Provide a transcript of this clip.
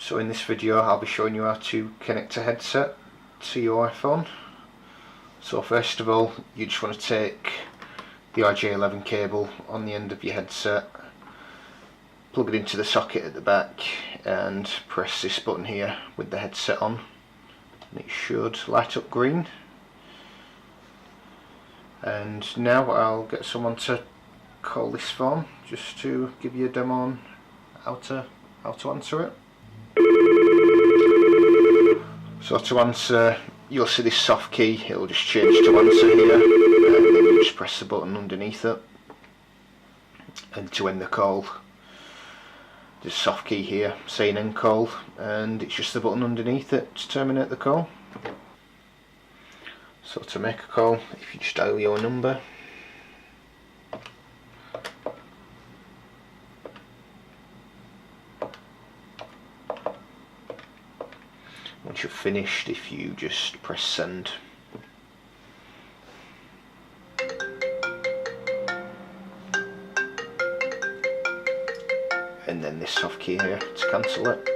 So in this video I'll be showing you how to connect a headset to your iPhone. So first of all, you just want to take the RJ11 cable on the end of your headset, plug it into the socket at the back and press this button here with the headset on, and it should light up green. And now I'll get someone to call this phone just to give you a demo on how to answer it. So to answer, you'll see this soft key, it'll just change to answer here, and then you just press the button underneath it. And to end the call, there's a soft key here saying end call, and it's just the button underneath it to terminate the call. So to make a call, if you just dial your number, once you're finished, if you just press send, and then this soft key here to cancel it.